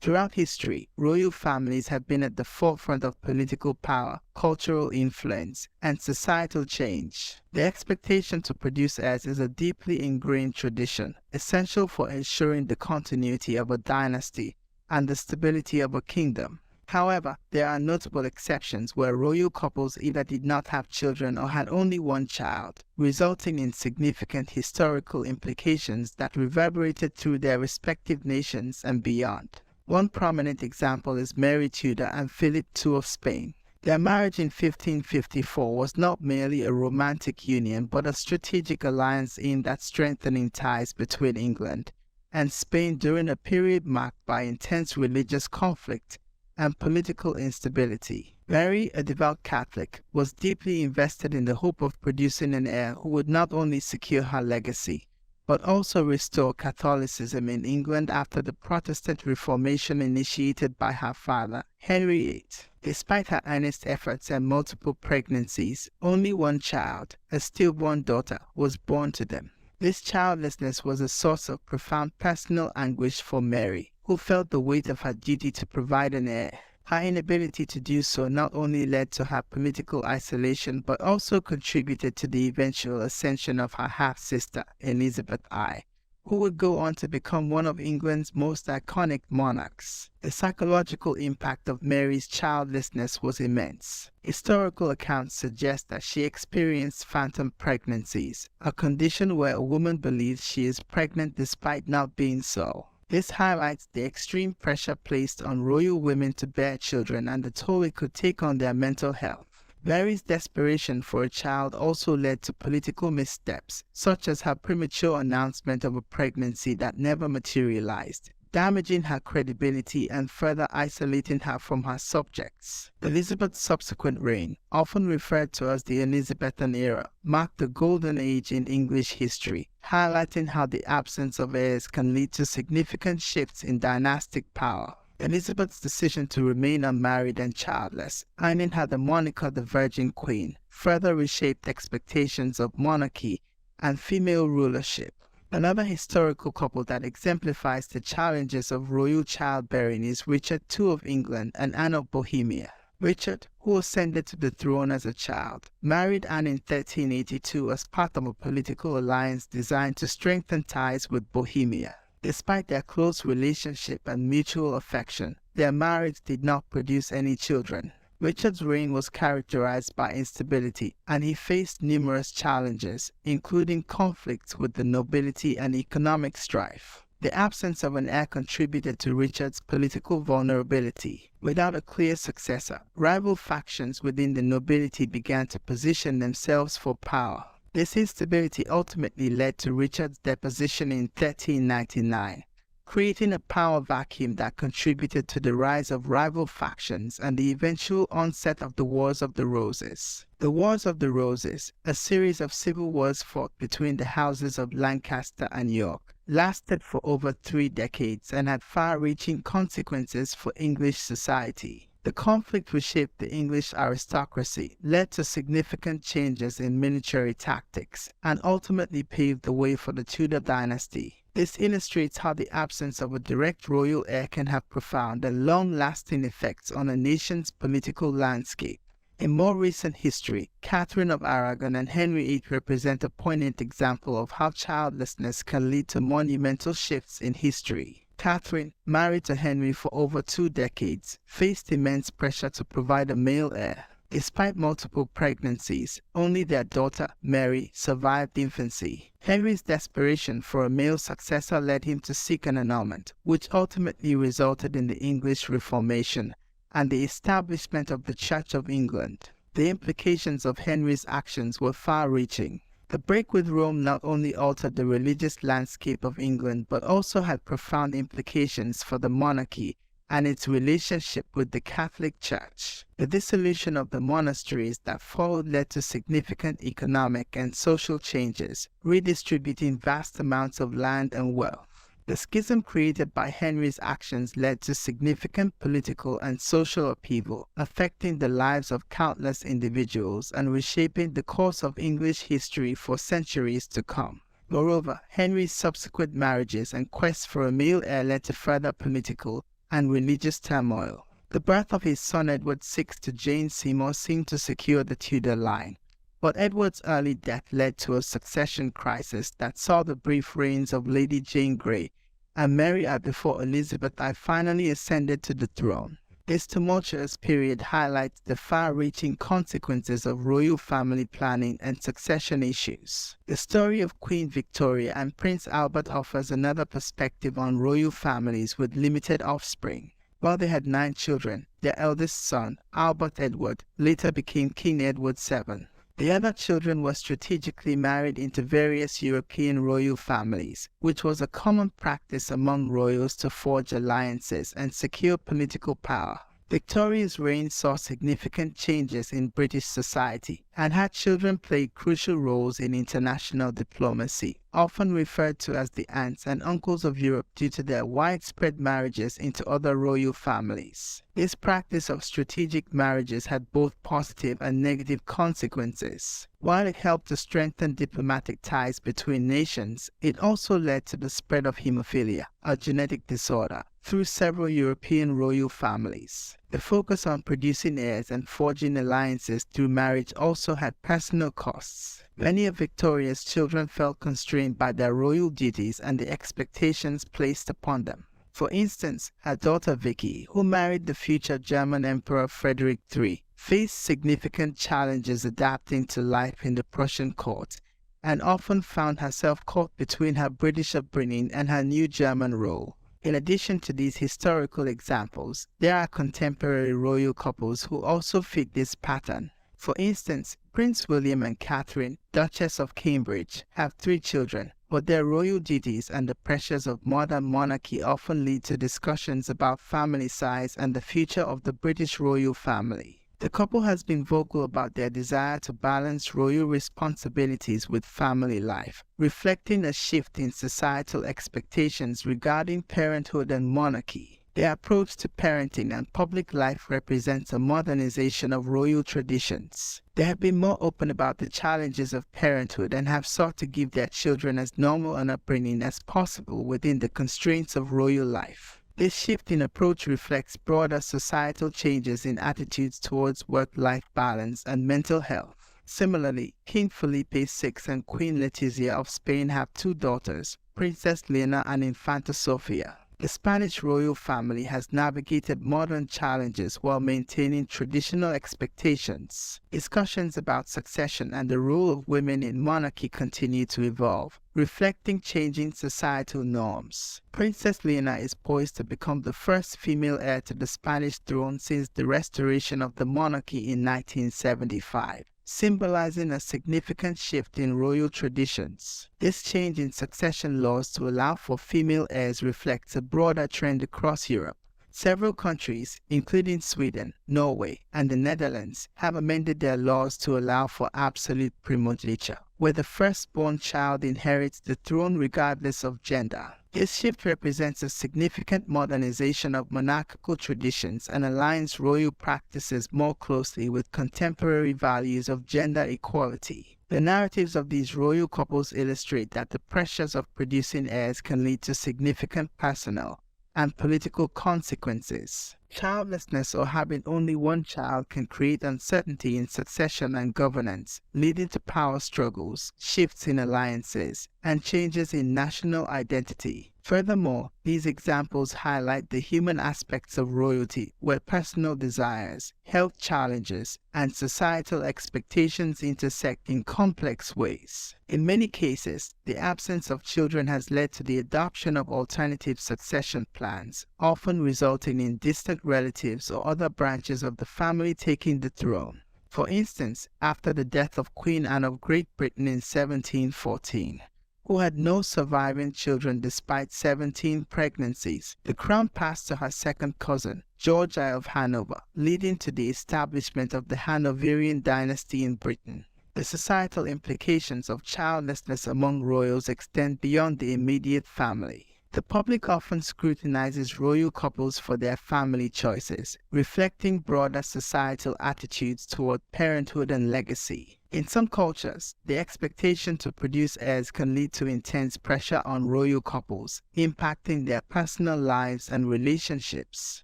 Throughout history, royal families have been at the forefront of political power, cultural influence, and societal change. The expectation to produce heirs is a deeply ingrained tradition, essential for ensuring the continuity of a dynasty and the stability of a kingdom. However, there are notable exceptions where royal couples either did not have children or had only one child, resulting in significant historical implications that reverberated through their respective nations and beyond. One prominent example is Mary Tudor and Philip II of Spain. Their marriage in 1554 was not merely a romantic union but a strategic alliance aimed at strengthening ties between England and Spain during a period marked by intense religious conflict and political instability. Mary, a devout Catholic, was deeply invested in the hope of producing an heir who would not only secure her legacy, but also restore Catholicism in England after the Protestant Reformation initiated by her father, Henry VIII. Despite her earnest efforts and multiple pregnancies, only one child, a stillborn daughter, was born to them. This childlessness was a source of profound personal anguish for Mary, who felt the weight of her duty to provide an heir. Her inability to do so not only led to her political isolation but also contributed to the eventual ascension of her half-sister, Elizabeth I, who would go on to become one of England's most iconic monarchs. The psychological impact of Mary's childlessness was immense. Historical accounts suggest that she experienced phantom pregnancies, a condition where a woman believes she is pregnant despite not being so. This highlights the extreme pressure placed on royal women to bear children and the toll it could take on their mental health. Mary's desperation for a child also led to political missteps, such as her premature announcement of a pregnancy that never materialized, damaging her credibility and further isolating her from her subjects. Elizabeth's subsequent reign, often referred to as the Elizabethan era, marked the golden age in English history, highlighting how the absence of heirs can lead to significant shifts in dynastic power. Elizabeth's decision to remain unmarried and childless, earning her the moniker the Virgin Queen, further reshaped expectations of monarchy and female rulership. Another historical couple that exemplifies the challenges of royal childbearing is Richard II of England and Anne of Bohemia. Richard, who ascended to the throne as a child, married Anne in 1382 as part of a political alliance designed to strengthen ties with Bohemia. Despite their close relationship and mutual affection, their marriage did not produce any children. Richard's reign was characterized by instability, and he faced numerous challenges, including conflicts with the nobility and economic strife. The absence of an heir contributed to Richard's political vulnerability. Without a clear successor, rival factions within the nobility began to position themselves for power. This instability ultimately led to Richard's deposition in 1399, creating a power vacuum that contributed to the rise of rival factions and the eventual onset of the Wars of the Roses. The Wars of the Roses, a series of civil wars fought between the houses of Lancaster and York, lasted for over 3 decades and had far-reaching consequences for English society. The conflict reshaped the English aristocracy, led to significant changes in military tactics, and ultimately paved the way for the Tudor dynasty. This illustrates how the absence of a direct royal heir can have profound and long-lasting effects on a nation's political landscape. In more recent history, Catherine of Aragon and Henry VIII represent a poignant example of how childlessness can lead to monumental shifts in history. Catherine, married to Henry for over 2 decades, faced immense pressure to provide a male heir. Despite multiple pregnancies, only their daughter, Mary, survived infancy. Henry's desperation for a male successor led him to seek an annulment, which ultimately resulted in the English Reformation and the establishment of the Church of England. The implications of Henry's actions were far-reaching. The break with Rome not only altered the religious landscape of England but also had profound implications for the monarchy and its relationship with the Catholic Church. The dissolution of the monasteries that followed led to significant economic and social changes, redistributing vast amounts of land and wealth. The schism created by Henry's actions led to significant political and social upheaval, affecting the lives of countless individuals and reshaping the course of English history for centuries to come. Moreover, Henry's subsequent marriages and quest for a male heir led to further political and religious turmoil. The birth of his son Edward VI to Jane Seymour seemed to secure the Tudor line, but Edward's early death led to a succession crisis that saw the brief reigns of Lady Jane Grey and Mary before Elizabeth I finally ascended to the throne. This tumultuous period highlights the far-reaching consequences of royal family planning and succession issues. The story of Queen Victoria and Prince Albert offers another perspective on royal families with limited offspring. While they had 9 children, their eldest son, Albert Edward, later became King Edward VII. The other children were strategically married into various European royal families, which was a common practice among royals to forge alliances and secure political power. Victoria's reign saw significant changes in British society, and her children played crucial roles in international diplomacy, often referred to as the aunts and uncles of Europe due to their widespread marriages into other royal families. This practice of strategic marriages had both positive and negative consequences. While it helped to strengthen diplomatic ties between nations, it also led to the spread of hemophilia, a genetic disorder, through several European royal families. The focus on producing heirs and forging alliances through marriage also had personal costs. Many of Victoria's children felt constrained by their royal duties and the expectations placed upon them. For instance, her daughter Vicky, who married the future German Emperor Frederick III, faced significant challenges adapting to life in the Prussian court, and often found herself caught between her British upbringing and her new German role. In addition to these historical examples, there are contemporary royal couples who also fit this pattern. For instance, Prince William and Catherine, Duchess of Cambridge, have 3 children, but their royal duties and the pressures of modern monarchy often lead to discussions about family size and the future of the British royal family. The couple has been vocal about their desire to balance royal responsibilities with family life, reflecting a shift in societal expectations regarding parenthood and monarchy. Their approach to parenting and public life represents a modernization of royal traditions. They have been more open about the challenges of parenthood and have sought to give their children as normal an upbringing as possible within the constraints of royal life. This shift in approach reflects broader societal changes in attitudes towards work-life balance and mental health. Similarly, King Felipe VI and Queen Letizia of Spain have 2 daughters, Princess Leonor and Infanta Sofia. The Spanish royal family has navigated modern challenges while maintaining traditional expectations. Discussions about succession and the role of women in monarchy continue to evolve, reflecting changing societal norms. Princess Leonor is poised to become the first female heir to the Spanish throne since the restoration of the monarchy in 1975. Symbolizing a significant shift in royal traditions. This change in succession laws to allow for female heirs reflects a broader trend across Europe. Several countries, including Sweden, Norway, and the Netherlands, have amended their laws to allow for absolute primogeniture, where the firstborn child inherits the throne regardless of gender. This shift represents a significant modernization of monarchical traditions and aligns royal practices more closely with contemporary values of gender equality. The narratives of these royal couples illustrate that the pressures of producing heirs can lead to significant personal and political consequences. Childlessness or having only one child can create uncertainty in succession and governance, leading to power struggles, shifts in alliances, and changes in national identity. Furthermore, these examples highlight the human aspects of royalty, where personal desires, health challenges, and societal expectations intersect in complex ways. In many cases, the absence of children has led to the adoption of alternative succession plans, often resulting in distant relatives or other branches of the family taking the throne. For instance, after the death of Queen Anne of Great Britain in 1714, who had no surviving children despite 17 pregnancies, the crown passed to her second cousin, George I of Hanover, leading to the establishment of the Hanoverian dynasty in Britain. The societal implications of childlessness among royals extend beyond the immediate family. The public often scrutinizes royal couples for their family choices, reflecting broader societal attitudes toward parenthood and legacy. In some cultures, the expectation to produce heirs can lead to intense pressure on royal couples, impacting their personal lives and relationships.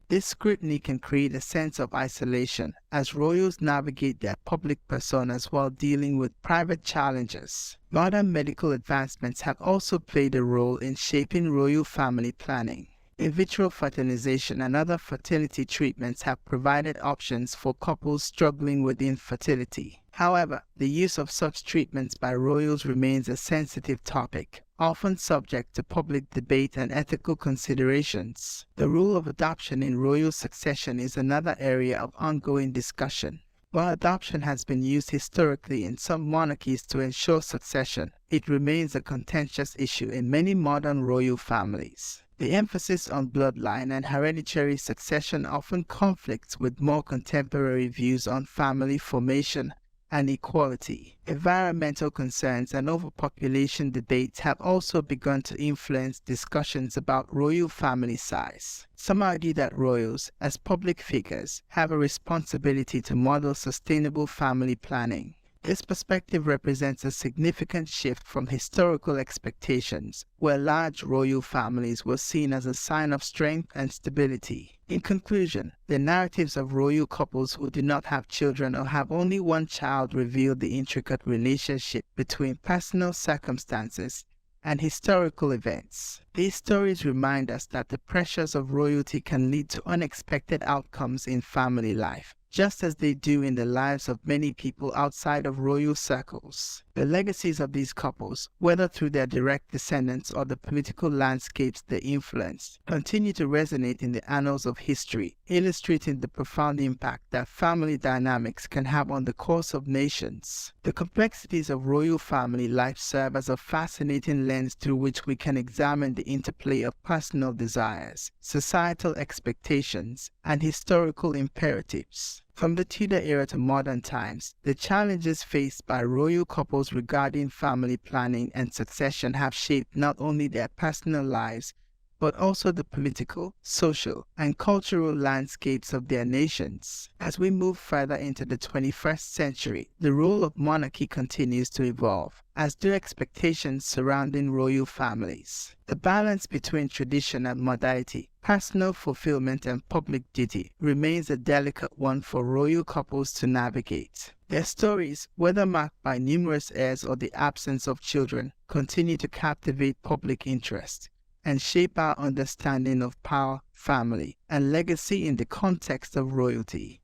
This scrutiny can create a sense of isolation as royals navigate their public personas while dealing with private challenges. Modern medical advancements have also played a role in shaping royal family planning. In vitro fertilization and other fertility treatments have provided options for couples struggling with infertility. However, the use of such treatments by royals remains a sensitive topic, often subject to public debate and ethical considerations. The role of adoption in royal succession is another area of ongoing discussion. While adoption has been used historically in some monarchies to ensure succession, it remains a contentious issue in many modern royal families. The emphasis on bloodline and hereditary succession often conflicts with more contemporary views on family formation and equality. Environmental concerns and overpopulation debates have also begun to influence discussions about royal family size. Some argue that royals, as public figures, have a responsibility to model sustainable family planning. This perspective represents a significant shift from historical expectations, where large royal families were seen as a sign of strength and stability. In conclusion, the narratives of royal couples who do not have children or have only one child reveal the intricate relationship between personal circumstances and historical events. These stories remind us that the pressures of royalty can lead to unexpected outcomes in family life, just as they do in the lives of many people outside of royal circles. The legacies of these couples, whether through their direct descendants or the political landscapes they influenced, continue to resonate in the annals of history, illustrating the profound impact that family dynamics can have on the course of nations. The complexities of royal family life serve as a fascinating lens through which we can examine the interplay of personal desires, societal expectations, and historical imperatives. From the Tudor era to modern times, the challenges faced by royal couples regarding family planning and succession have shaped not only their personal lives, but also the political, social, and cultural landscapes of their nations. As we move further into the 21st century, the role of monarchy continues to evolve, as do expectations surrounding royal families. The balance between tradition and modernity, personal fulfillment and public duty, remains a delicate one for royal couples to navigate. Their stories, whether marked by numerous heirs or the absence of children, continue to captivate public interest and shape our understanding of power, family, and legacy in the context of royalty.